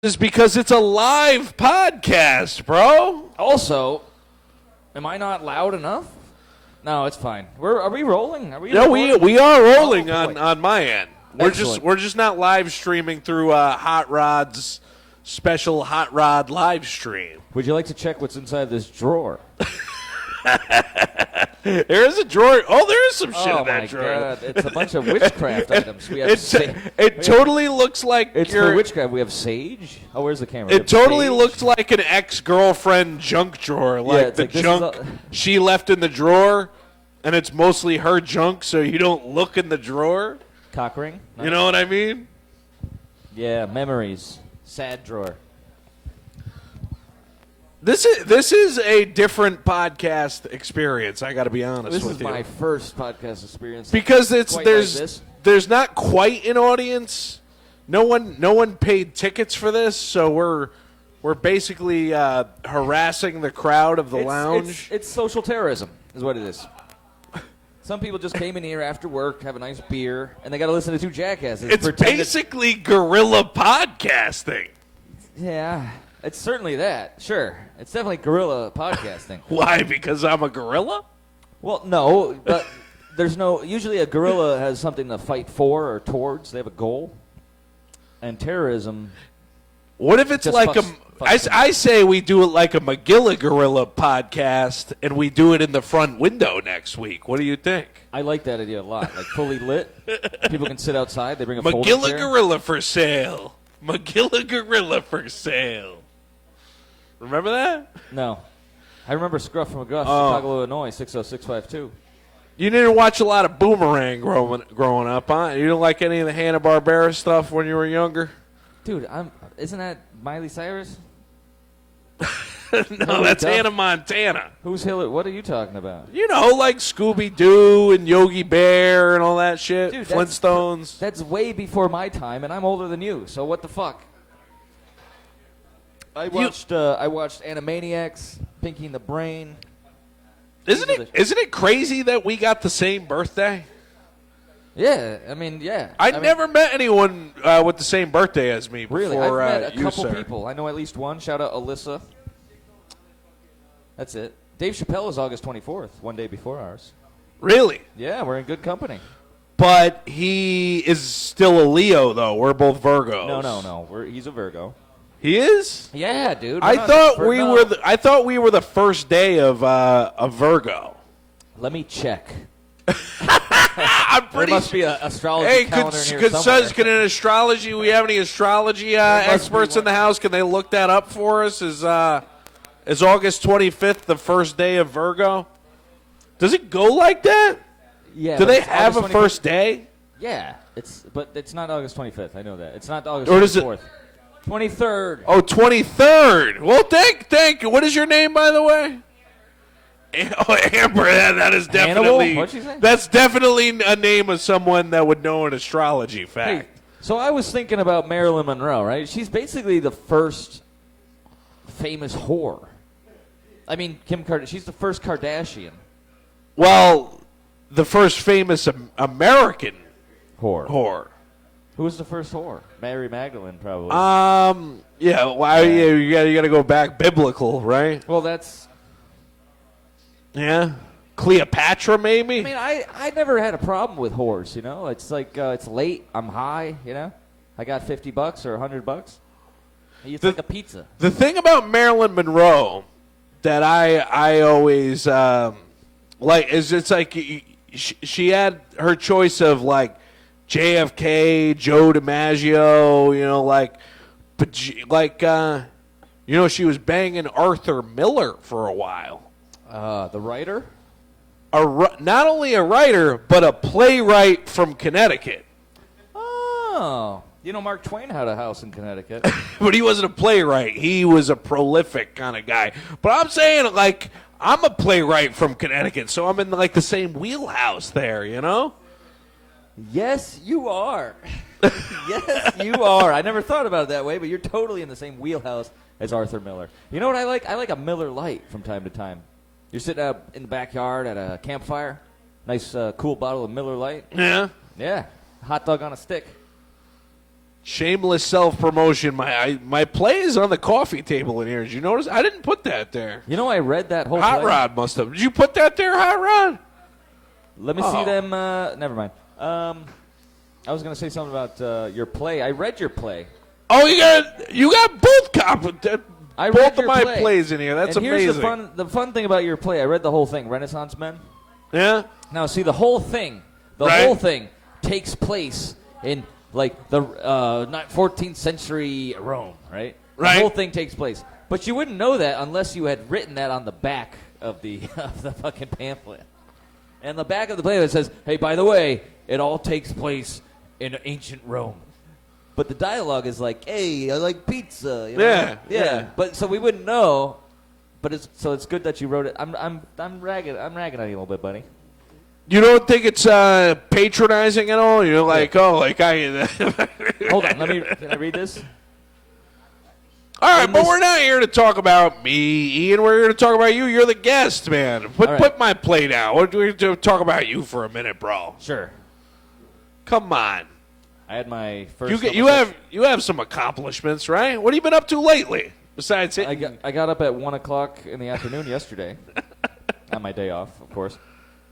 Is because it's a live podcast, bro. Also, am I not loud enough? No, it's fine. Are we rolling? Are we? No, we are rolling Oh, on my end. We're just not live streaming through Hot Rod's special Hot Rod live stream. Would you like to check what's inside this drawer? There is a drawer. Oh, there is some shit in that drawer. Oh, my God. It's a bunch of witchcraft items. We have it totally looks like it's for witchcraft. We have sage. Oh, where's the camera? It totally looks like an ex-girlfriend junk drawer. Like the junk she left in the drawer, and it's mostly her junk, so you don't look in the drawer. Cock ring? Nice. You know what I mean? Yeah, memories. Sad drawer. This is a different podcast experience. I got to be honest with you. This is my first podcast experience because there's not quite an audience. No one paid tickets for this, so we're basically harassing the crowd of the lounge. It's social terrorism, is what it is. Some people just came in here after work, have a nice beer, and they got to listen to two jackasses. It's basically guerrilla podcasting. Yeah. It's certainly that, sure. It's definitely guerrilla podcasting. Why? Because I'm a gorilla? Well, no, but usually a guerrilla has something to fight for or towards. They have a goal. And terrorism. What if it's like I say we do it like a McGilla Gorilla podcast, and we do it in the front window next week. What do you think? I like that idea a lot. Like fully lit. People can sit outside. They bring a folding chair. McGilla Gorilla for sale. McGilla Gorilla for sale. Remember that? No. I remember Scruff from Augusta, Chicago, Illinois, 60652. You didn't watch a lot of Boomerang growing up, huh? You didn't like any of the Hanna-Barbera stuff when you were younger? Dude, isn't that Miley Cyrus? No, that's Hannah Montana. Who's Hillary? What are you talking about? You know, like Scooby-Doo and Yogi Bear and all that shit. Dude, Flintstones. That's way before my time, and I'm older than you, so what the fuck? I watched Animaniacs, Pinky and the Brain. Isn't it crazy that we got the same birthday? Yeah, I mean, yeah. I never met anyone with the same birthday as me before. Really? I've met a couple sir. people. I know at least one. Shout out Alyssa. That's it. Dave Chappelle is August 24th, one day before ours. Really? Yeah, we're in good company. But he is still a Leo, though. We're both Virgos. No. He's a Virgo. He is? Yeah, dude. I thought we were the first day of Virgo. Let me check. I'm pretty. There must be an astrology calendar in here somewhere. Can an astrology? We have any astrology experts in the house? Can they look that up for us? Is August 25th the first day of Virgo? Does it go like that? Yeah. Do they have a first day? Yeah, but it's not August 25th. I know that. It's not August 24th. 23rd. Oh, 23rd. Well, thank you. What is your name, by the way? Oh, Amber. That is definitely. What'd you say? That's definitely a name of someone that would know an astrology fact. Hey, so I was thinking about Marilyn Monroe, right? She's basically the first famous whore. I mean, Kim Kardashian. She's the first Kardashian. Well, the first famous American whore. Who was the first whore? Mary Magdalene, probably. Yeah. Well, you got to go back biblical, right? Well, that's. Yeah. Cleopatra, maybe. I mean, I never had a problem with whores. You know, it's like it's late. I'm high. You know, I got $50 or $100. It's like a pizza. The thing about Marilyn Monroe that I always like is it's like she had her choice of like JFK, Joe DiMaggio, she was banging Arthur Miller for a while. The writer? Not only a writer, but a playwright from Connecticut. Oh. Mark Twain had a house in Connecticut. But he wasn't a playwright. He was a prolific kind of guy. But I'm saying, like, I'm a playwright from Connecticut, so I'm in, like, the same wheelhouse there, you know? Yes, you are. Yes, you are. I never thought about it that way, but you're totally in the same wheelhouse as Arthur Miller. You know what I like? I like a Miller Lite from time to time. You're sitting out in the backyard at a campfire. Nice, cool bottle of Miller Lite. Yeah. Yeah. Hot dog on a stick. Shameless self-promotion. My play is on the coffee table in here. Did you notice? I didn't put that there. You know, I read that whole Hot play. Rod must have. Did you put that there, Hot Rod? Let me see them. Never mind. I was going to say something about your play. I read your play. Oh, you got both I both read of your my play. plays in here. That's and amazing. Here's the fun thing about your play. I read the whole thing, Renaissance Men. Yeah. Now, see, the whole thing takes place in, like, the 14th century Rome, right? Right. The whole thing takes place. But you wouldn't know that unless you had written that on the back of the of the fucking pamphlet. And the back of the pamphlet says, hey, by the way, it all takes place in ancient Rome. But the dialogue is like, hey, I like pizza. You know? Yeah. But so we wouldn't know. But it's good that you wrote it. I'm ragging on you a little bit, buddy. You don't think it's patronizing at all? You're like, Yeah. Hold on, can I read this? All right, but we're not here to talk about me, Ian. We're here to talk about you. You're the guest, man. Put my plate out. We're going to talk about you for a minute, bro. Sure. Come on. I had my first. You have some accomplishments, right? What have you been up to lately? Besides hitting? I got up at 1:00 in the afternoon yesterday, on my day off, of course,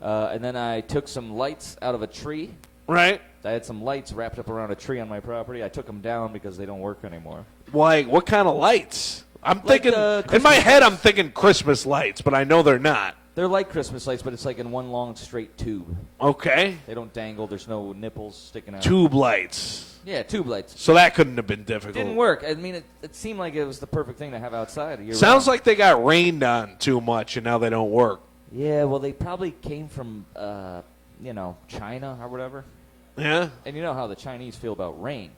and then I took some lights out of a tree. Right. I had some lights wrapped up around a tree on my property. I took them down because they don't work anymore. Like what kind of lights? I'm Like, thinking in my head. I'm thinking Christmas lights, but I know they're not. They're like Christmas lights, but it's like in one long straight tube. Okay. They don't dangle. There's no nipples sticking out. Tube lights. Yeah, tube lights. So that couldn't have been difficult. Didn't work. I mean, it seemed like it was the perfect thing to have outside. Sounds like they got rained on too much, and now they don't work. Yeah, well, they probably came from, China or whatever. Yeah? And you know how the Chinese feel about rain.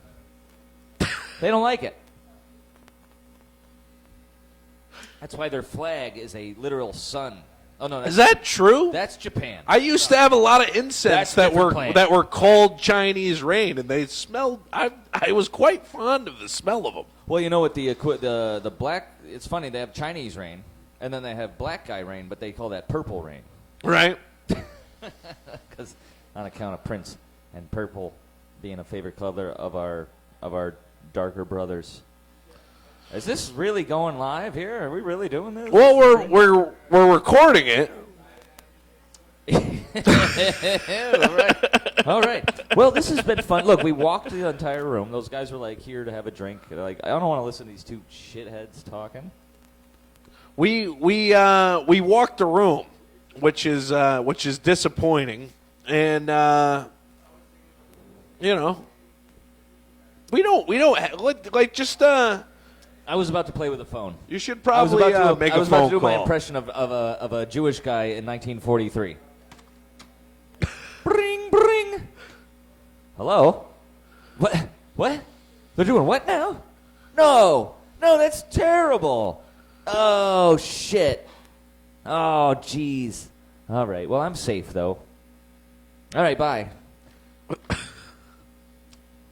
They don't like it. That's why their flag is a literal sun. Oh no, Is that true? That's Japan. I used to have a lot of incense That's different that were called Chinese rain, and they smelled. I was quite fond of the smell of them. Well, you know what the black? It's funny, they have Chinese rain, and then they have black guy rain, but they call that purple rain. Right. Because on account of Prince and purple being a favorite color of our darker brothers. Is this really going live here? Are we really doing this? Well, we're recording it. All right. Well, this has been fun. Look, we walked the entire room. Those guys were like here to have a drink. They're like, I don't want to listen to these two shitheads talking. We walked the room, which is disappointing, and we don't just. I was about to play with the phone. You should probably make a phone call. I was about to do my impression of a Jewish guy in 1943. Bring, bring. Hello? What? What? They're doing what now? No, that's terrible. Oh, shit. Oh, jeez. All right, well, I'm safe, though. All right, bye.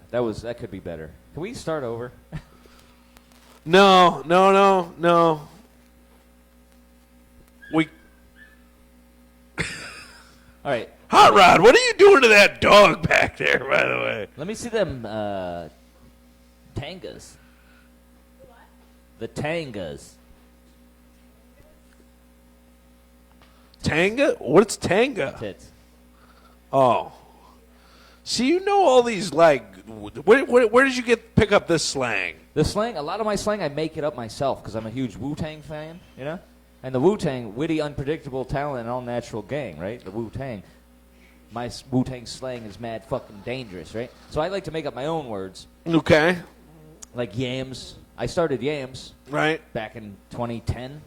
That could be better. Can we start over? No. We. All right. Hot Rod, what are you doing to that dog back there, by the way? Let me see them tangas. What? The tangas. Tanga? What's tanga? Tits. Oh. See, you know all these, like, where did you pick up this slang? The slang, a lot of my slang, I make it up myself because I'm a huge Wu-Tang fan, you know? And the Wu-Tang, witty, unpredictable talent, and all-natural gang, right? The Wu-Tang. My Wu-Tang slang is mad fucking dangerous, right? So I like to make up my own words. Okay. Like yams. I started yams. Right. Back in 2010.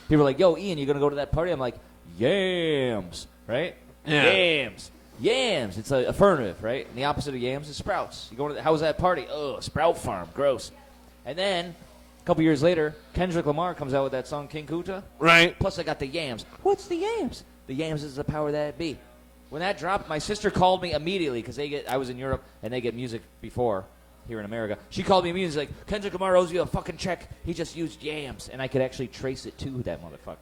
People are like, yo, Ian, you going to go to that party? I'm like, yams, right? Yeah. Yams. Yams. It's an affirmative, right? And the opposite of yams is sprouts. You go to how was that party? Oh, Sprout Farm. Gross. And then, a couple years later, Kendrick Lamar comes out with that song, King Kuta. Right. Plus, I got the yams. What's the yams? The yams is the power that be. When that dropped, my sister called me immediately because I was in Europe and they get music before here in America. She called me immediately like, Kendrick Lamar owes you a fucking check. He just used yams. And I could actually trace it to that motherfucker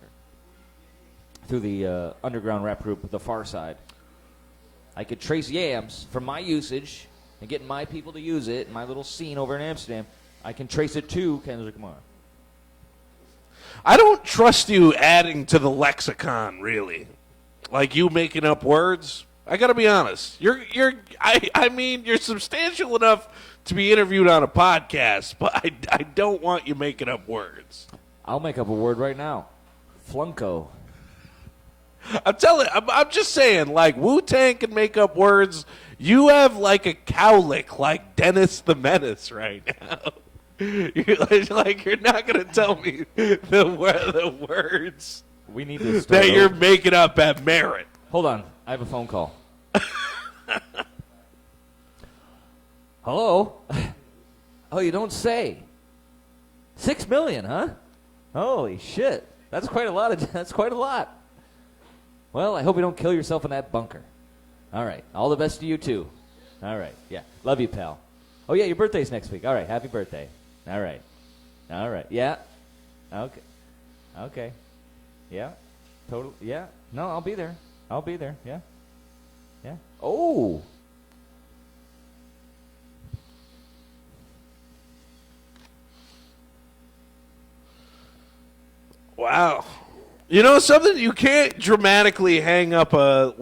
through the underground rap group, The Far Side. I could trace yams from my usage and getting my people to use it, my little scene over in Amsterdam, I can trace it to Kendrick Lamar. I don't trust you adding to the lexicon, really. Like you making up words. I got to be honest. I mean, you're substantial enough to be interviewed on a podcast, but I don't want you making up words. I'll make up a word right now. Flunko. I'm just saying, like, Wu-Tang can make up words. You have, like, a cowlick like Dennis the Menace right now. You're not going to tell me the words We need this that you're making up at Merit. Hold on. I have a phone call. Hello? Oh, you don't say. 6 million, huh? Holy shit. That's quite a lot. Well, I hope you don't kill yourself in that bunker. All right. All the best to you, too. All right. Yeah. Love you, pal. Oh, yeah, your birthday's next week. All right. Happy birthday. All right. Yeah. Okay. Yeah. Total. Yeah. No, I'll be there. Yeah. Oh. Wow. You know something? You can't dramatically hang up a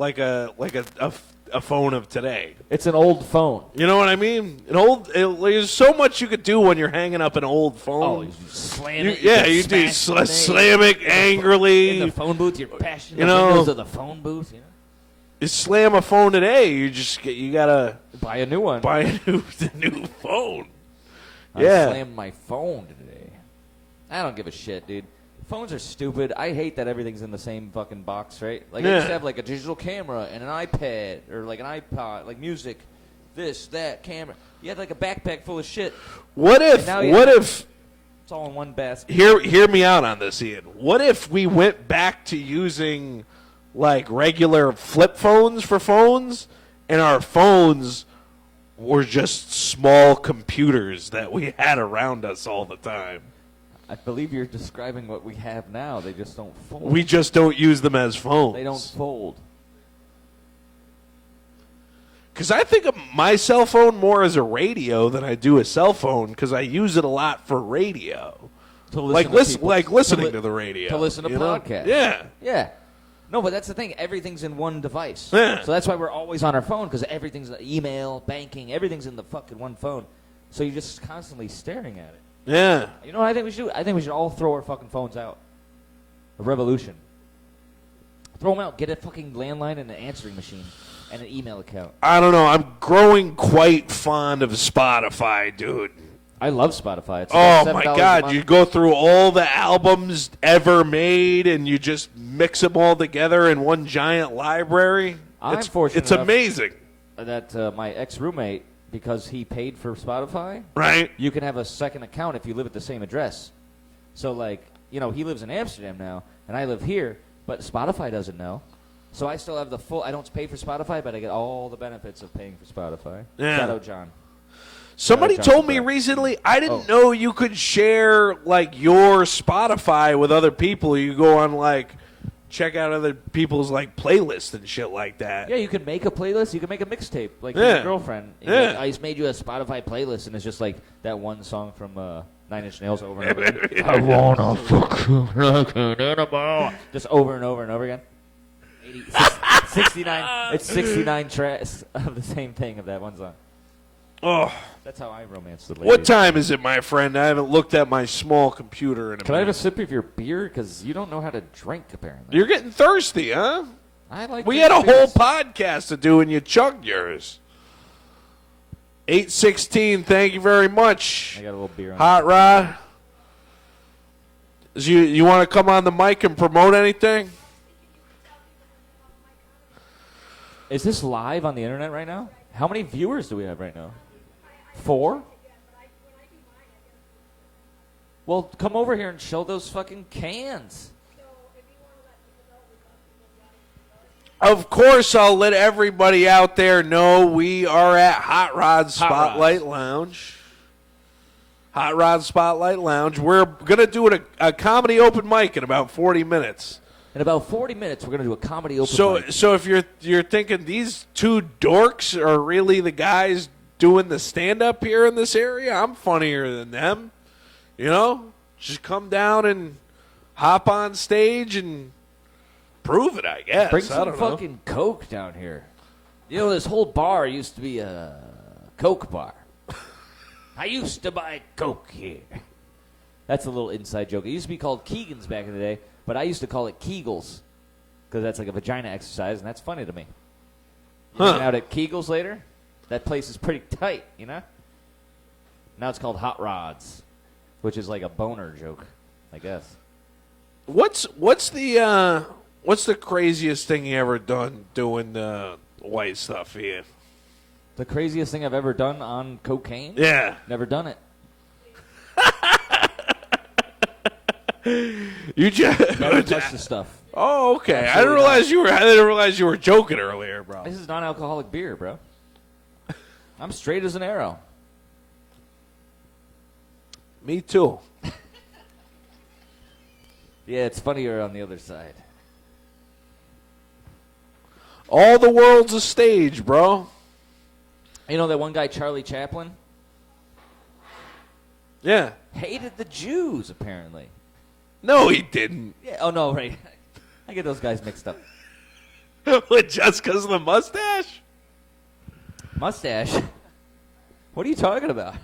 phone of today. It's an old phone. You know what I mean? There's so much you could do when you're hanging up an old phone. Oh, you slam it. You do slam it angrily. In the phone booth, you're bashing the windows of the phone booth. You know? You slam a phone today, you gotta buy a new one. Buy a new phone. I slammed my phone today. I don't give a shit, dude. Phones are stupid. I hate that everything's in the same fucking box, right? Like, I used to have, like, a digital camera and an iPad or, like, an iPod, like, music, this, that, camera. You had, like, a backpack full of shit. What if it's all in one basket. Hear me out on this, Ian. What if we went back to using, like, regular flip phones for phones, and our phones were just small computers that we had around us all the time? I believe you're describing what we have now. They just don't fold. We just don't use them as phones. They don't fold. Because I think of my cell phone more as a radio than I do a cell phone because I use it a lot for radio. Listening to the radio. To listen to podcasts. Yeah. No, but that's the thing. Everything's in one device. Yeah. So that's why we're always on our phone because everything's email, banking, everything's in the fucking one phone. So you're just constantly staring at it. Yeah. You know what I think we should do? I think we should all throw our fucking phones out. A revolution. Throw them out. Get a fucking landline and an answering machine and an email account. I don't know. I'm growing quite fond of Spotify, dude. I love Spotify. It's my God. You go through all the albums ever made and you just mix them all together in one giant library. It's amazing. That my ex-roommate, because he paid for Spotify, right? You can have a second account if you live at the same address. So, like, he lives in Amsterdam now, and I live here, but Spotify doesn't know. So I still have the full. I don't pay for Spotify, but I get all the benefits of paying for Spotify. Yeah. Shout out John. Somebody told me recently, I didn't know you could share, like, your Spotify with other people. You go on, like, check out other people's, like, playlists and shit like that. Yeah, you can make a playlist. You can make a mixtape, like your girlfriend. Like, I just made you a Spotify playlist, and it's just like that one song from 9 Inch Nails over and over again. I wanna fuck you like an animal. Just over and over and over again. 69. It's 69 tracks of the same thing of that one song. Oh, that's how I romance the ladies. What time is it, my friend? I haven't looked at my small computer in a minute. Can I have a sip of your beer? Because you don't know how to drink, apparently. You're getting thirsty, huh? We had a whole podcast to do, and you chugged yours. 816, thank you very much. I got a little beer on Hot Rod. You want to come on the mic and promote anything? Is this live on the internet right now? How many viewers do we have right now? 4? Well, come over here and show those fucking cans. Of course, I'll let everybody out there know we are at Hot Rod Spotlight Lounge. Hot Rod Spotlight Lounge. We're going to do a comedy open mic in about 40 minutes. In about 40 minutes, we're going to do a comedy open mic. So if you're thinking these two dorks are really the guys doing the stand-up here in this area. I'm funnier than them. You know? Just come down and hop on stage and prove it, I guess. Bring I some don't know. fucking Coke down here. You know, this whole bar used to be a Coke bar. I used to buy Coke here. That's a little inside joke. It used to be called Keegan's back in the day, but I used to call it Kegels because that's like a vagina exercise, and that's funny to me. Hanging out at Kegels later? That place is pretty tight, you know? Now it's called Hot Rods, which is like a boner joke, I guess. What's the craziest thing you ever done doing the white stuff here? The craziest thing I've ever done on cocaine? Yeah. Never done it. You just Never touched the stuff. Oh, okay. Absolutely I didn't realize you were joking earlier, bro. This is non-alcoholic beer, bro. I'm straight as an arrow. Me too. Yeah, it's funnier on the other side. All the world's a stage, bro. You know that one guy, Charlie Chaplin? Yeah. Hated the Jews, apparently. No, he didn't. Yeah. Oh, no, right. I get those guys mixed up. Just because of the mustache? Mustache? What are you talking about?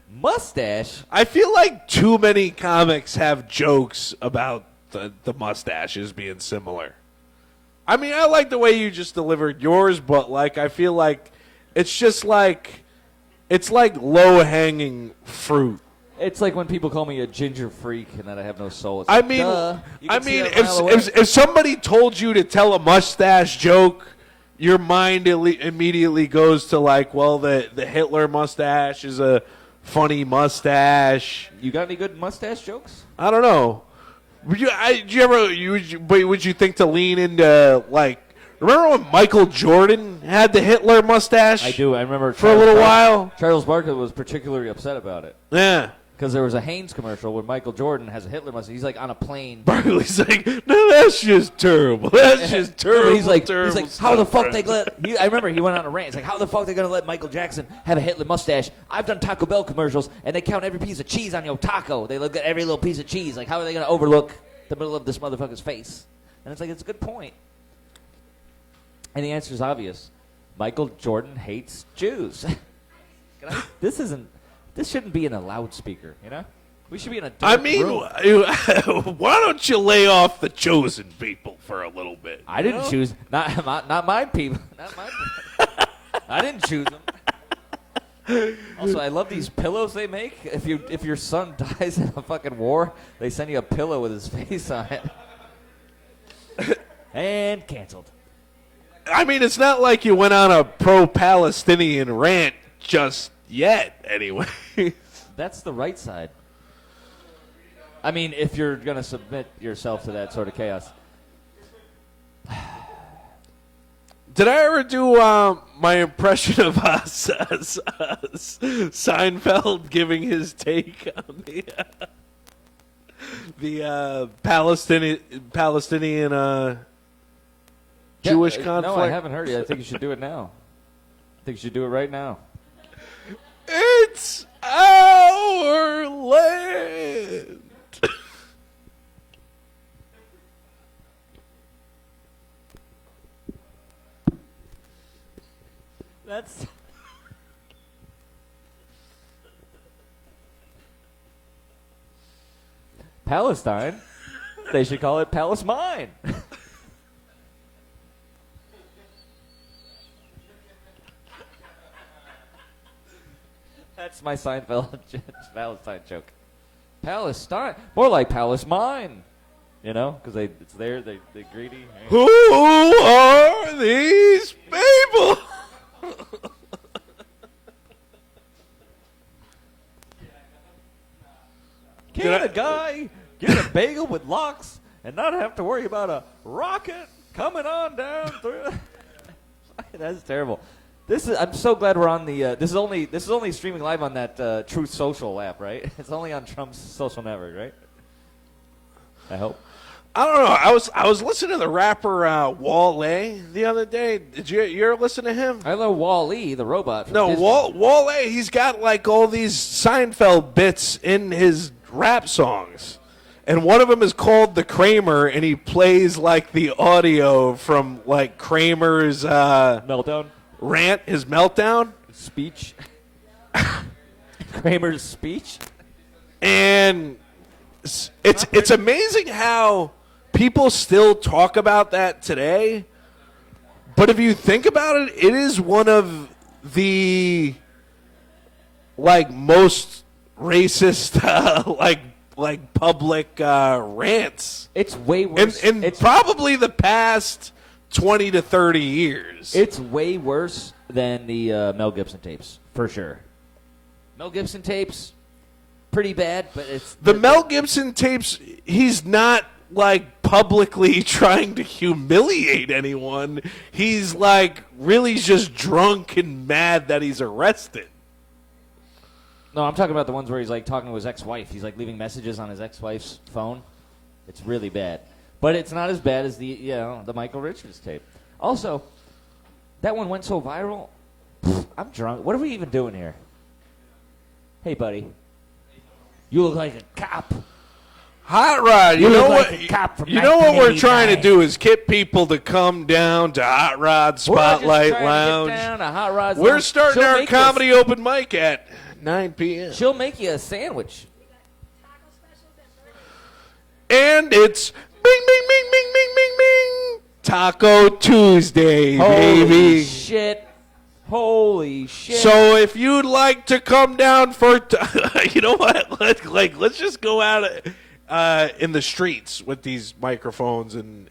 Mustache? I feel like too many comics have jokes about the mustaches being similar. I mean, I like the way you just delivered yours, but like I feel like it's just like it's like low-hanging fruit. It's like when people call me a ginger freak and that I have no soul. It's I like, mean, duh. You can see that a mile away. if somebody told you to tell a mustache joke, your mind immediately goes to like, well, the Hitler mustache is a funny mustache. You got any good mustache jokes? I don't know. Would you think to lean into like? Remember when Michael Jordan had the Hitler mustache? I do. I remember for a little while. Charles Barkley was particularly upset about it. Yeah. Because there was a Hanes commercial where Michael Jordan has a Hitler mustache. He's like on a plane. Barkley's like, no, that's just terrible. That's just terrible. He's like, terrible how the stuff, fuck they let? I remember he went on a rant. He's like, how the fuck they gonna let Michael Jackson have a Hitler mustache? I've done Taco Bell commercials, and they count every piece of cheese on your taco. They look at every little piece of cheese. Like, how are they gonna overlook the middle of this motherfucker's face? And it's like, it's a good point. And the answer is obvious. Michael Jordan hates Jews. This shouldn't be in a loudspeaker, you know? We should be in a dark room. Why don't you lay off the chosen people for a little bit? I didn't choose. Not my people. Not my people. I didn't choose them. Also, I love these pillows they make. If your son dies in a fucking war, they send you a pillow with his face on it. And canceled. I mean, it's not like you went on a pro-Palestinian rant just yet, anyway. That's the right side. I mean, if you're going to submit yourself to that sort of chaos. Did I ever do my impression of Seinfeld giving his take on the Palestinian Jewish conflict? No, I haven't heard it. I think you should do it now. I think you should do it right now. It's our land. That's... Palestine? They should call it Palace Mine. That's my Seinfeld Palestine joke. Palestine? More like Palace Mine. You know? Because it's there, they're greedy. Who are these people? Can a guy get a bagel with locks and not have to worry about a rocket coming on down through? That's terrible. I'm so glad we're on the. This is only streaming live on that Truth Social app, right? It's only on Trump's social network, right? I hope. I don't know. I was listening to the rapper Wale the other day. Did you ever listen to him? I love Wall-E, the robot. From No, Disney. Wale. He's got like all these Seinfeld bits in his rap songs, and one of them is called "The Kramer," and he plays like the audio from like Kramer's Meltdown. rant, his meltdown. Speech. Kramer's speech. And it's amazing how people still talk about that today. But if you think about it, it is one of the like most racist like public rants. It's way worse. In probably the past 20 to 30 years. It's way worse than the Mel Gibson tapes, for sure. Mel Gibson tapes, pretty bad, but it's... The Mel Gibson tapes, he's not, like, publicly trying to humiliate anyone. He's, like, really just drunk and mad that he's arrested. No, I'm talking about the ones where he's, like, talking to his ex-wife. He's, like, leaving messages on his ex-wife's phone. It's really bad. But it's not as bad as the Michael Richards tape. Also, that one went so viral. I'm drunk. What are we even doing here? Hey, buddy. You look like a cop. Hot Rod, You know look what? like a cop from You know what we're trying to 1989. do is get people to come down to Hot Rod Spotlight Lounge. Hot Rod's We're Lounge. starting She'll our make comedy open mic at 9 p.m. She'll make you a sandwich. And it's bing, bing, bing, bing, bing, bing, bing. Taco Tuesday, baby. Holy shit. So if you'd like to come down for, you know what? Let's just go out in the streets with these microphones and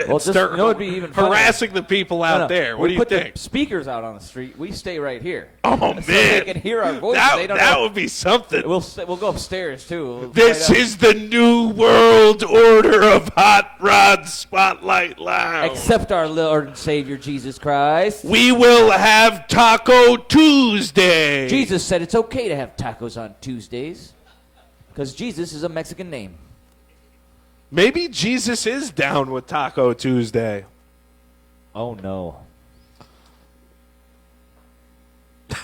Well, start you know what'd be even funnier? harassing the people out there. What we do you put think? The speakers out on the street. We stay right here. Oh, So man. they can hear our voices. They don't That know. would be something. We'll go upstairs, too. We'll This fight out. is the new world order of Hot Rod Spotlight Lounge. Accept our Lord and Savior, Jesus Christ. We will have Taco Tuesday. Jesus said it's okay to have tacos on Tuesdays because Jesus is a Mexican name. Maybe Jesus is down with Taco Tuesday. Oh, no.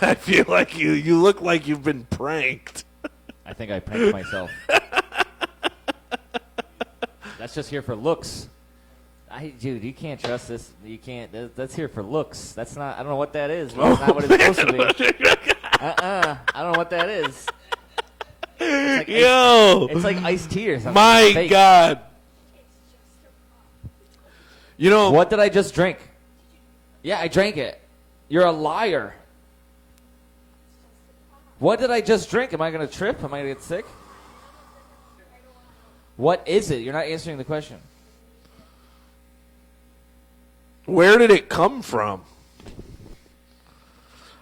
I feel like you look like you've been pranked. I think I pranked myself. That's just here for looks. Dude, you can't trust this. You can't. That's here for looks. That's not. I don't know what that is. That's not what it's supposed to be. I don't know what that is. It's like Yo, it's like iced tea or something. It's my fake. God. You know What did I just drink? Yeah, I drank it. You're a liar. What did I just drink? Am I going to trip? Am I going to get sick? What is it? You're not answering the question. Where did it come from?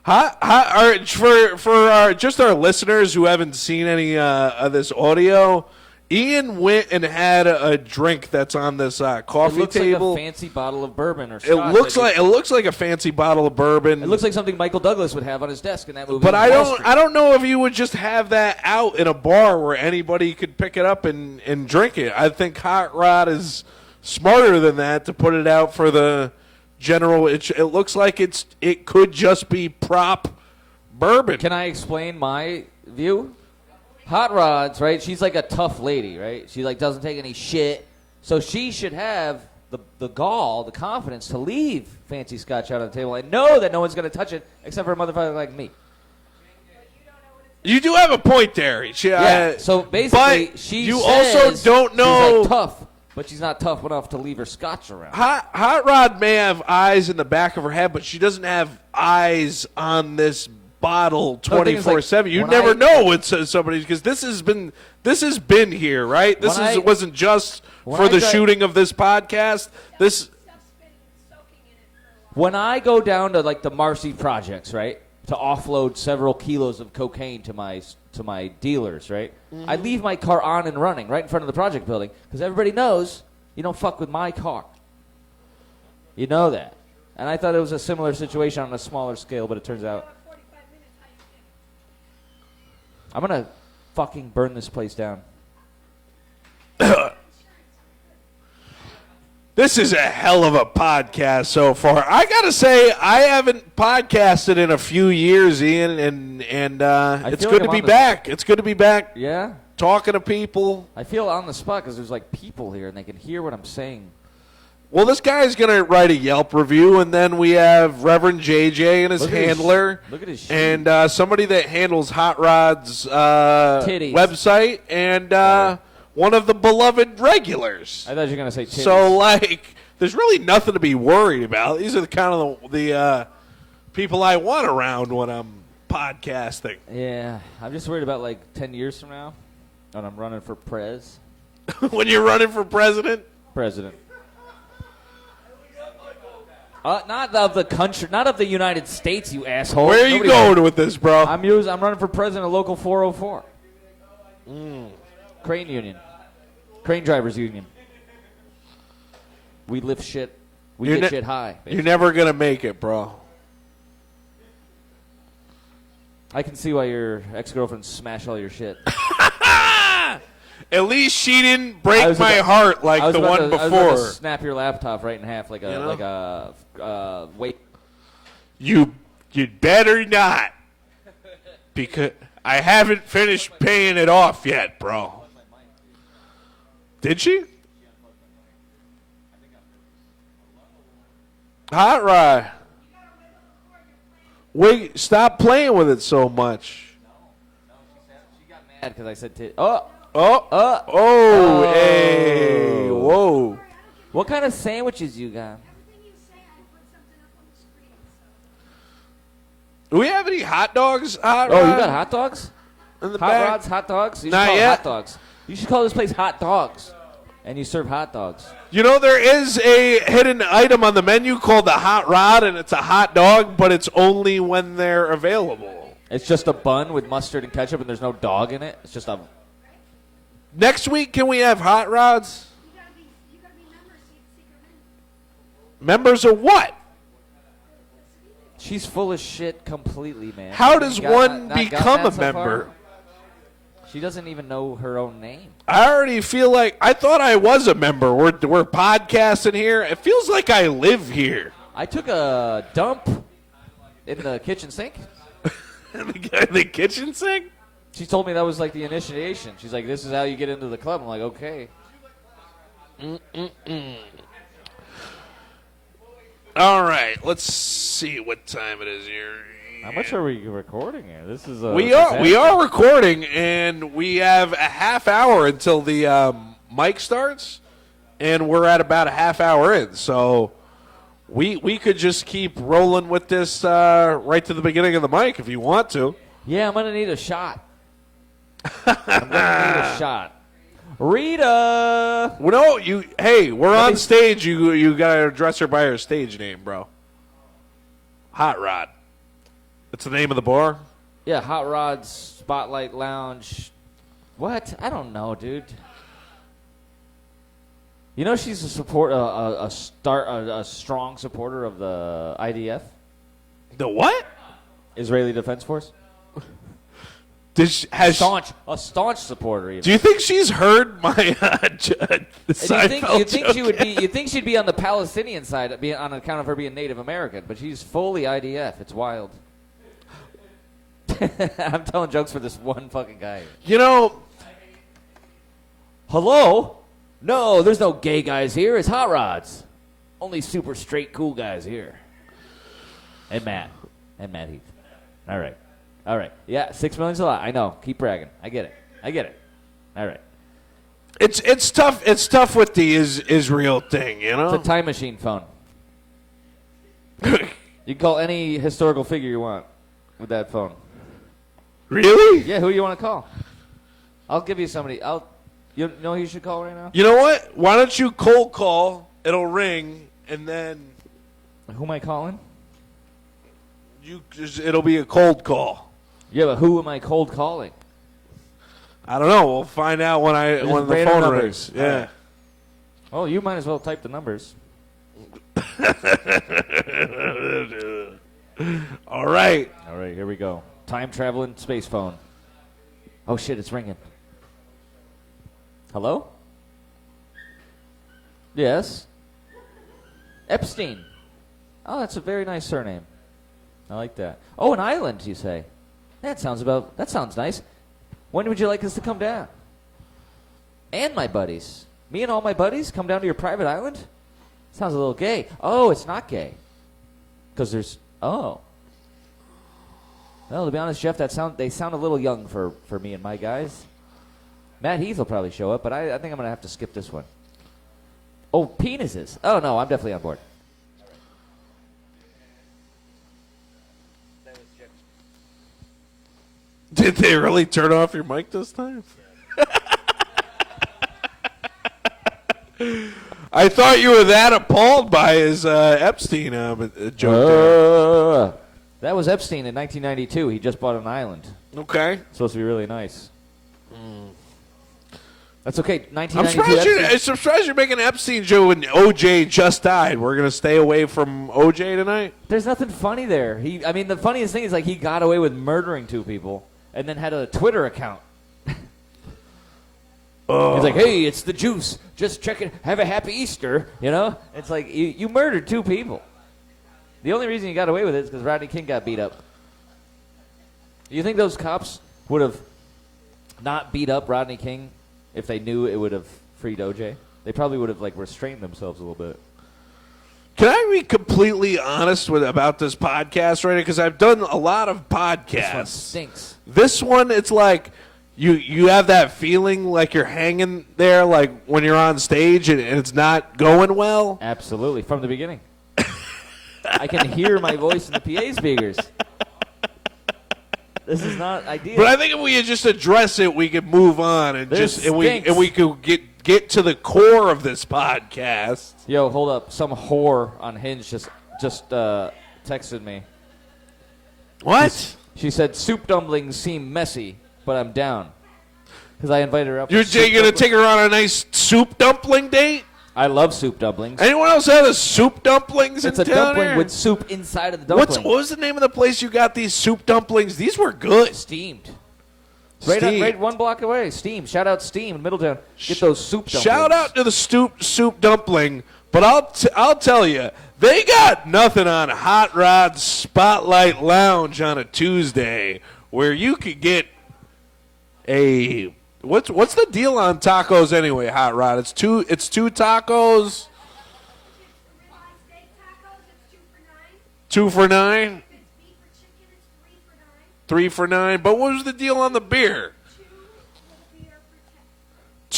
For just our listeners who haven't seen any of this audio, Ian went and had a drink that's on this coffee It looks table. like a fancy bottle of bourbon or It scotch. looks like a fancy bottle of bourbon. It looks like something Michael Douglas would have on his desk in that movie. But on I Wall don't Street. know if you would just have that out in a bar where anybody could pick it up and drink it. I think Hot Rod is smarter than that to put it out for the general. It looks like it could just be prop bourbon. Can I explain my view? Hot Rod's, right? She's like a tough lady, right? She like doesn't take any shit. So she should have the gall, the confidence to leave fancy scotch out on the table and know that no one's going to touch it except for a motherfucker like me. You do have a point there. So basically, but she you says also don't know. she's like tough, but she's not tough enough to leave her scotch around. Hot Rod may have eyes in the back of her head, but she doesn't have eyes on this bottle The thing is, 24/7. like, You when never I- know with somebody because this has been here, right? This When I- wasn't just when for I the got- shooting of this podcast. This When I go down to like the Marcy projects, right, to offload several kilos of cocaine to my dealers, right, I leave my car on and running right in front of the project building because everybody knows you don't fuck with my car. You know that. And I thought it was a similar situation on a smaller scale, but it turns out I'm gonna fucking burn this place down. This is a hell of a podcast so far. I gotta say, I haven't podcasted in a few years, Ian, and it's good to be back. It's good to be back. Yeah, talking to people. I feel on the spot because there's like people here and they can hear what I'm saying. Well, this guy's gonna write a Yelp review, and then we have Reverend JJ and his handler. Look at his shit. And somebody that handles Hot Rod's website, and one of the beloved regulars. I thought you were going to say titties. So, like, there's really nothing to be worried about. These are the kind of the people I want around when I'm podcasting. Yeah, I'm just worried about, like, 10 years from now when I'm running for prez. When you're running for president? President. Not of the country, not of the United States, you asshole. Where are you going with this, bro? I'm running for president of Local 404. Crane Union. Crane Drivers Union. We lift shit. We get shit high. Basically. You're never going to make it, bro. I can see why your ex-girlfriend smashed all your shit. At least she didn't break my heart like the one before. I was about to snap your laptop right in half like a weight. You'd better not. Because I haven't finished paying it off yet, bro. Did she? Hot Rod. Wait, stop playing with it so much. No, she got mad because I said hey, whoa. What kind of sandwiches you got? Do we have any hot dogs? Hot Rod? You got hot dogs? In the hot back? rods, hot dogs? You should Not call it yet. hot dogs. You should call this place Hot Dogs. And you serve hot dogs. You know, there is a hidden item on the menu called the Hot Rod, and it's a hot dog, but it's only when they're available. It's just a bun with mustard and ketchup, and there's no dog in it. It's just a... Next week, can we have hot rods? You gotta be members, secret Members of what? She's full of shit completely, man. How does one become a member? Far? She doesn't even know her own name. I already feel like I thought I was a member. We're podcasting here. It feels like I live here. I took a dump in the kitchen sink. The kitchen sink? She told me that was like the initiation. She's like, this is how you get into the club. I'm like, okay. All right, let's see what time it is here. How much are we recording here? This is we are recording, and we have a half hour until the mic starts, and we're at about a half hour in. So we could just keep rolling with this right to the beginning of the mic if you want to. Yeah, I'm gonna need a shot. I'm gonna need a shot. Rita. Well, no, hey, we're on stage. You gotta address her by her stage name, bro. Hot Rod. That's the name of the bar? Yeah, Hot Rod's Spotlight Lounge. What? I don't know, dude. You know she's a strong supporter of the IDF? The what? Israeli Defense Force? A staunch supporter. Even. Do you think she's heard my you think she'd be on the Palestinian side on account of her being Native American, but she's fully IDF. It's wild. I'm telling jokes for this one fucking guy. You know, hello? No, there's no gay guys here. It's Hot Rods. Only super straight cool guys here. And Matt Heath. All right. Yeah, 6 million's a lot. I know. Keep bragging. I get it. All right. It's tough. It's tough with the Israel thing, you know. It's a time machine phone. You can call any historical figure you want with that phone. Really? Yeah. Who do you want to call? I'll give you somebody. You know who you should call right now? You know what? Why don't you cold call? It'll ring, and then who am I calling? It'll be a cold call. Yeah, but who am I cold calling? I don't know. We'll find out when the phone rings. Yeah. Right. Oh, you might as well type the numbers. All right. Here we go. Time traveling space phone. Oh shit, it's ringing. Hello? Yes. Epstein. Oh, that's a very nice surname. I like that. Oh, an island, you say? That sounds nice. When would you like us to come down? And my buddies. Me and all my buddies come down to your private island? Sounds a little gay. Oh, it's not gay. Because there's... Oh. Well, to be honest, Jeff, they sound a little young for me and my guys. Matt Heath will probably show up, but I think I'm going to have to skip this one. Oh, penises. Oh, no, I'm definitely on board. Did they really turn off your mic this time? I thought you were that appalled by his Epstein joke there. That was Epstein in 1992. He just bought an island. Okay. Supposed to be really nice. That's okay. 1992. I'm surprised you're making an Epstein joke when OJ just died. We're going to stay away from OJ tonight? There's nothing funny there. The funniest thing is like he got away with murdering 2 people and then had a Twitter account. He's like, hey, it's the juice. Just check it. Have a happy Easter. You know? It's like you murdered 2 people. The only reason you got away with it is because Rodney King got beat up. Do you think those cops would have not beat up Rodney King if they knew it would have freed OJ? They probably would have restrained themselves a little bit. Can I be completely honest about this podcast right now? Because I've done a lot of podcasts. This one stinks. This one, it's like you have that feeling like you're hanging there like when you're on stage and it's not going well. Absolutely. From the beginning. I can hear my voice in the PA speakers. This is not ideal. But I think if we just address it, we could move on and we could get to the core of this podcast. Yo, hold up! Some whore on Hinge just texted me. What? She said soup dumplings seem messy, but I'm down because I invited her up. You're going to take her on a nice soup dumpling date? I love soup dumplings. Anyone else have a soup dumplings in town? It's a dumpling here? with soup inside of the dumpling. What was the name of the place you got these soup dumplings? These were good. Steamed. Right 1 block away. Steamed. Shout out Steam in Middletown. Get those soup dumplings. Shout out to the soup dumpling. But I'll tell you, they got nothing on Hot Rod's Spotlight Lounge on a Tuesday where you could get a... What's the deal on tacos anyway, Hot Rod? It's two tacos. Steak tacos, it's 2 for $9. 2 for $9. If it's beef or chicken, it's 3 for $9. 3 for $9. But what was the deal on the beer? 2 beer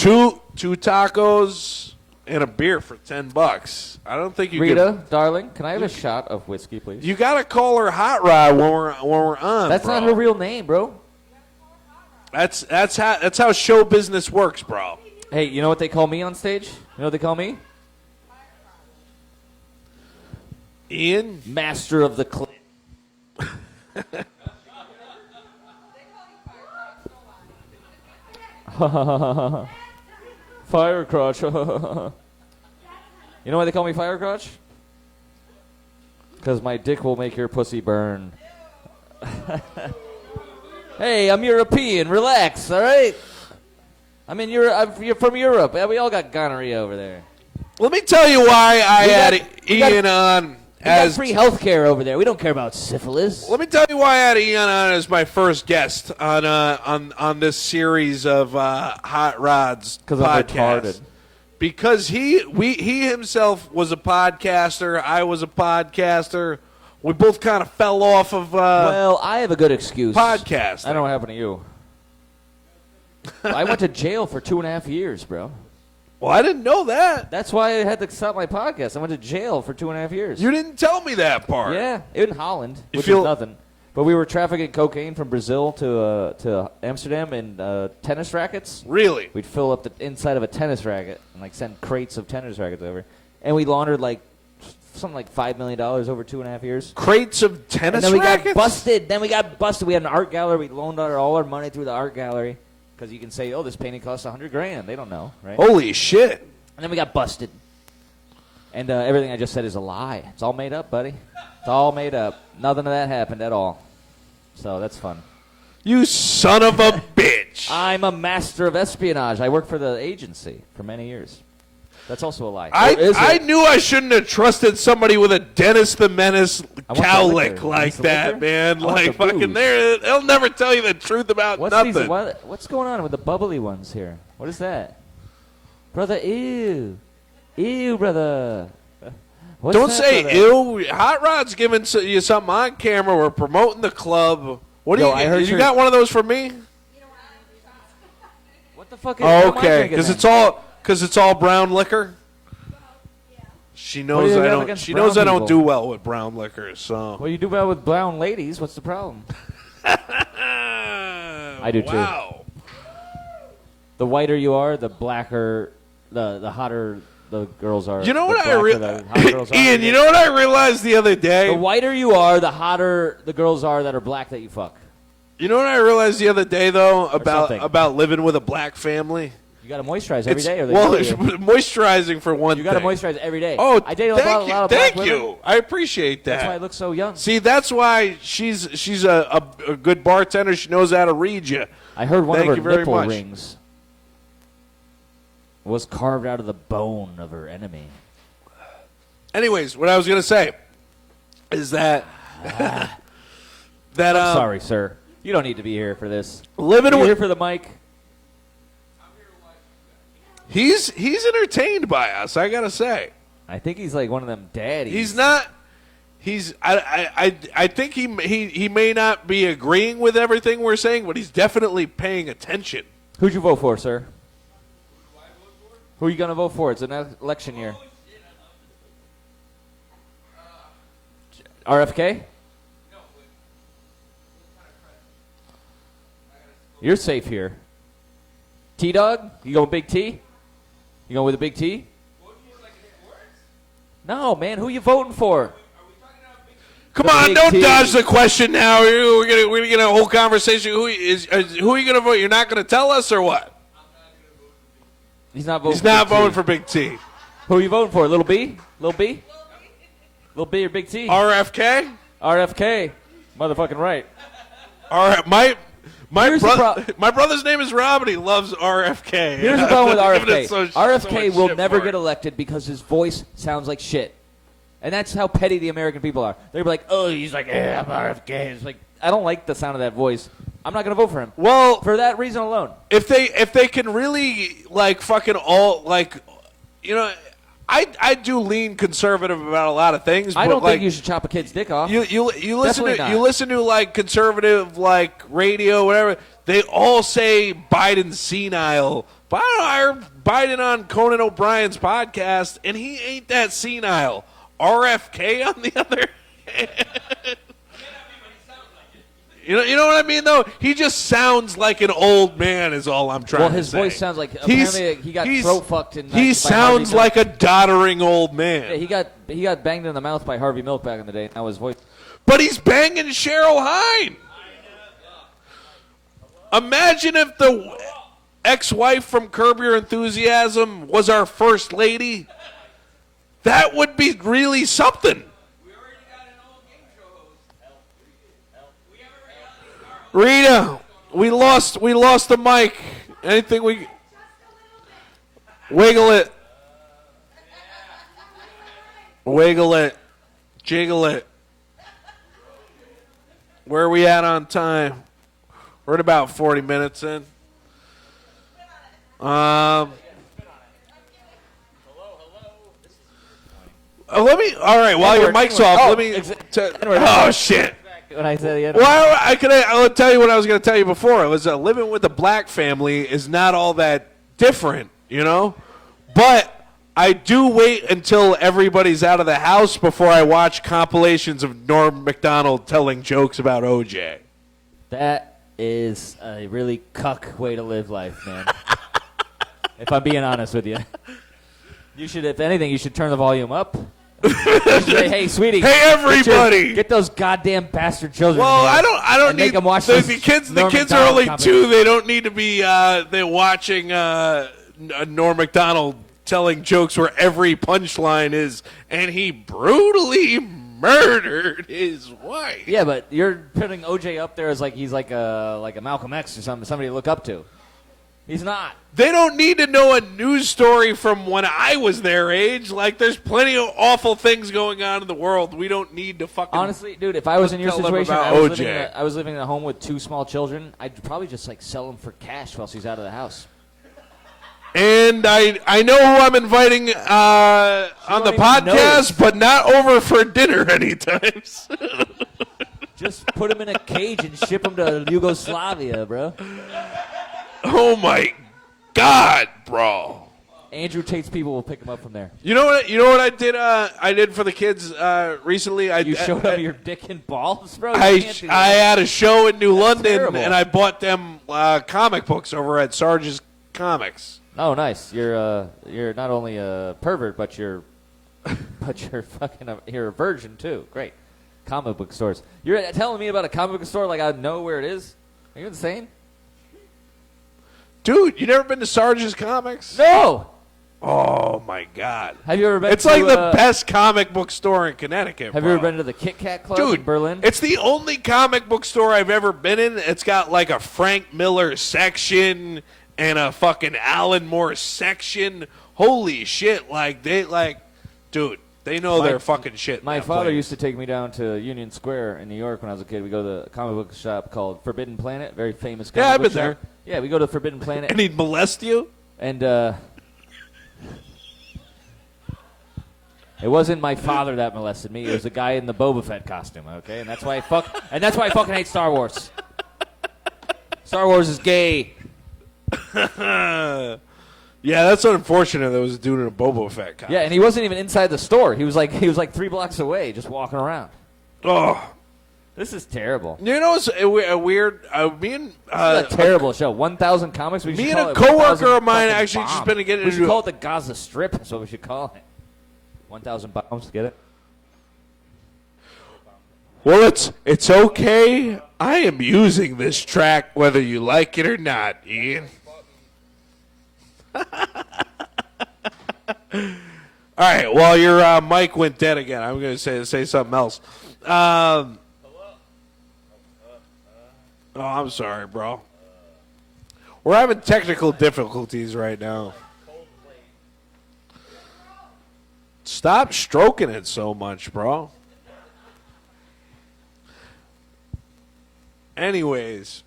for $10. Two tacos and a beer for $10. I don't think you Rita, darling, can I have a shot of whiskey, please? You gotta call her Hot Rod when we're on. That's bro. not her real name, bro. That's how show business works, bro. Hey, you know what they call me on stage? You know what they call me? Ian? Master of the Clip. Fire crotch. You know why they call me fire crotch? Because my dick will make your pussy burn. Hey, I'm European. Relax, all right? You're from Europe. We all got gonorrhea over there. Let me tell you why I had Ian on as free health care over there. We don't care about syphilis. Let me tell you why I had Ian on as my first guest on this series of Hot Rod's podcast. Because I'm retarded. Because he himself was a podcaster. I was a podcaster. We both kind of fell off of well, I have a good excuse. Podcast. I don't know what happened to you. I went to jail for 2.5 years, bro. Well, I didn't know that. That's why I had to stop my podcast. I went to jail for 2.5 years. You didn't tell me that part. Yeah, in Holland, which is nothing. But we were trafficking cocaine from Brazil to Amsterdam in tennis rackets. Really? We'd fill up the inside of a tennis racket and send crates of tennis rackets over. And we laundered something like $5 million over 2.5 years. Crates of tennis rackets? And then we got busted. We had an art gallery. We loaned out all our money through the art gallery. Because you can say, oh, this painting costs $100,000. They don't know, right? Holy shit. And then we got busted. And everything I just said is a lie. It's all made up, buddy. It's all made up. Nothing of that happened at all. So that's fun. You son of a bitch. I'm a master of espionage. I worked for the agency for many years. That's also a lie. I knew I shouldn't have trusted somebody with a Dennis the Menace cowlick like that, man. Like fucking they'll never tell you the truth about nothing. What's going on with the bubbly ones here? What is that? Brother, ew. Ew, brother. What's Don't that, say brother? ew. Hot Rod's giving you something on camera. We're promoting the club. What do you got one of those for me? What the fuck is okay, because it's all brown liquor. She knows I don't. She knows I don't do well with brown liquor. So. Well, you do well with brown ladies. What's the problem? I do too. Wow. The whiter you are, the blacker, the hotter the girls are. You know what Ian, you know what I realized the other day? The whiter you are, the hotter the girls are that are black that you fuck. You know what I realized the other day, though, about living with a black family? You got to moisturize every day. Moisturizing for one thing. You got to moisturize every day. Oh, I dated a lot of black women. Thank you. I appreciate that. That's why I look so young. See, that's why she's a good bartender. She knows how to read you. I heard one of her nipple much. rings was carved out of the bone of her enemy. Anyways, what I was going to say is that... I'm sorry, sir. You don't need to be here for this. You're here for the mic. He's entertained by us, I got to say. I think he's like one of them daddies. He's not... I think he may not be agreeing with everything we're saying, but he's definitely paying attention. Who'd you vote for, sir? Who are you going to vote for? It's an election year. RFK? You're safe here. T-Dog? You going Big T? You going with a Big T? No, man. Who you voting for? Come on, don't dodge the question now. We're gonna get a whole conversation. Who are you gonna vote? You're not gonna tell us or what? He's not voting. He's not voting for Big T. Who are you voting for? Little B? Little B? Little B or Big T? RFK? RFK. Motherfucking right. All right, my brother's name is Rob, and he loves RFK. Here's the problem with RFK. RFK will never get elected because his voice sounds like shit. And that's how petty the American people are. They'll be like, oh, he's like, yeah, I'm RFK. It's like, I don't like the sound of that voice. I'm not going to vote for him. Well, for that reason alone. If they can really, like, fucking all, like, you know, I do lean conservative about a lot of things. I don't think you should chop a kid's dick off. You listen to like conservative like radio, whatever. They all say Biden's senile. But I heard Biden on Conan O'Brien's podcast, and he ain't that senile. RFK on the other hand. You know what I mean, though? He just sounds like an old man is all I'm trying to say. Well, his voice sounds like apparently he got throat fucked. He sounds like a doddering old man. Yeah, he got banged in the mouth by Harvey Milk back in the day. Now his voice. But he's banging Cheryl Hine. Imagine if the ex-wife from Curb Your Enthusiasm was our first lady. That would be really something. Rita, we lost the mic. Anything we wiggle it. Wiggle it. Jiggle it. Where are we at on time? We're at about 40 minutes in. All right, while your mic's off, let me oh shit. When I said well, I'll tell you what I was going to tell you before. It was living with a black family is not all that different, you know? But I do wait until everybody's out of the house before I watch compilations of Norm Macdonald telling jokes about OJ. That is a really cuck way to live life, man. If I'm being honest with you. You should, if anything, you should turn the volume up. Say, hey, sweetie. Hey, everybody. Get those goddamn bastard children. Well, I don't need make them watch the kids. The kids are only 2. They don't need to be they're watching Norm Macdonald telling jokes where every punchline is, and he brutally murdered his wife. Yeah, but you're putting OJ up there as like he's like a Malcolm X or something, somebody to look up to. He's not. They don't need to know a news story from when I was their age. Like, there's plenty of awful things going on in the world. We don't need to fucking... Honestly, dude, if I was in your tell them situation, about I was living in a home with 2 small children, I'd probably just, like, sell them for cash while she's out of the house. And I know who I'm inviting on the podcast, but not over for dinner anytime soon. Just put them in a cage and ship them to Yugoslavia, bro. Oh, my God, bro. Andrew Tate's people will pick them up from there. You know what I did? I did for the kids recently. You showed them your dick and balls, bro. I had a show in New London, terrible. and I bought them comic books over at Sarge's Comics. Oh, nice. You're not only a pervert, but you're you're a virgin too. Great. Comic book stores. You're telling me about a comic book store like I know where it is? Are you insane? Dude, you never been to Sarge's Comics? No. Oh my God! Have you ever been? It's to, like the best comic book store in Connecticut. Have bro. you ever been to the Kit Kat Club Dude, in Berlin? It's the only comic book store I've ever been in. It's got like a Frank Miller section and a fucking Alan Moore section. Holy shit! Dude, they know their fucking shit. My father used to take me down to Union Square in New York when I was a kid. We go to a comic book shop called Forbidden Planet, very famous comic I've book been there. shop. Yeah, we go to Forbidden Planet. And he'd molest you? And it wasn't my father that molested me. It was the guy in the Boba Fett costume, okay? And that's why I fucking hate Star Wars. Star Wars is gay. Yeah, that's unfortunate. There was a dude in a Boba Fett costume. Yeah, and he wasn't even inside the store. He was like 3 blocks away, just walking around. Oh, this is terrible. you know, it's a weird. Me and This is a terrible show. 1,000 comics. We should me call and a it coworker 1,000 of mine fucking actually just bombs. been getting We should into call it the Gaza Strip. That's what we should call it. 1,000 bombs. Get it? Well, it's okay. I am using this track whether you like it or not, Ian. All right. Well, your mic went dead again. I'm going to say something else. Oh, I'm sorry, bro. We're having technical difficulties right now. Stop stroking it so much, bro. Anyways.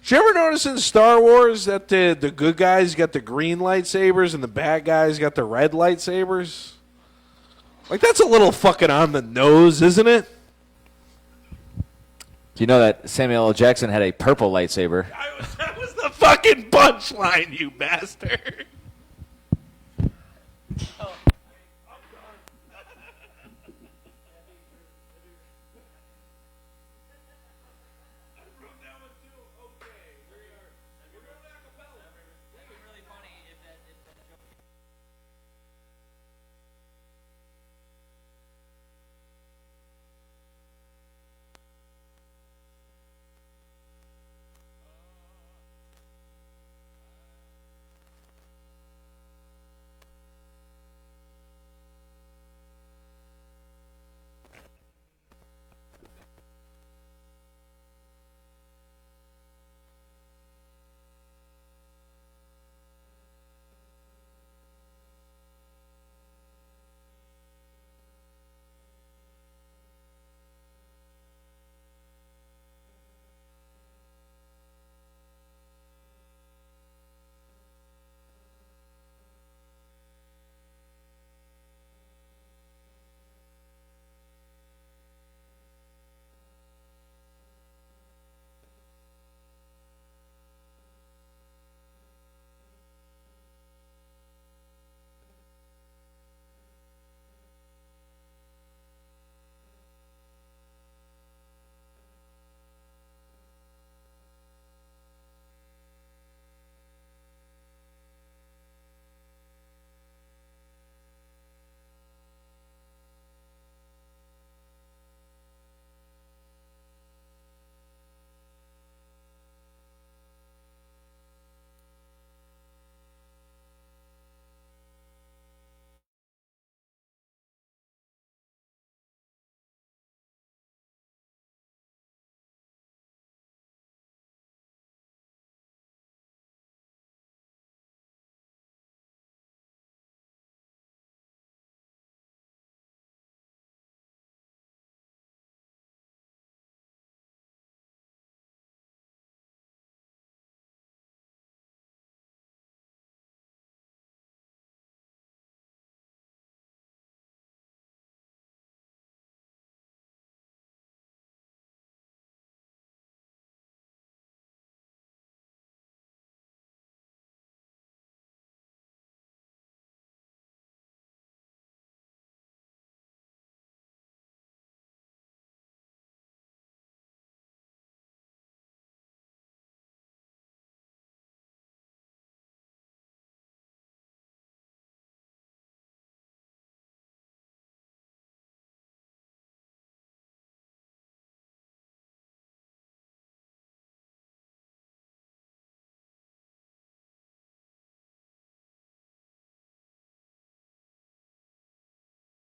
Did you ever notice in Star Wars that the good guys got the green lightsabers and the bad guys got the red lightsabers? Like, that's a little fucking on the nose, isn't it? Do you know that Samuel L. Jackson had a purple lightsaber? That was the fucking punchline, you bastard.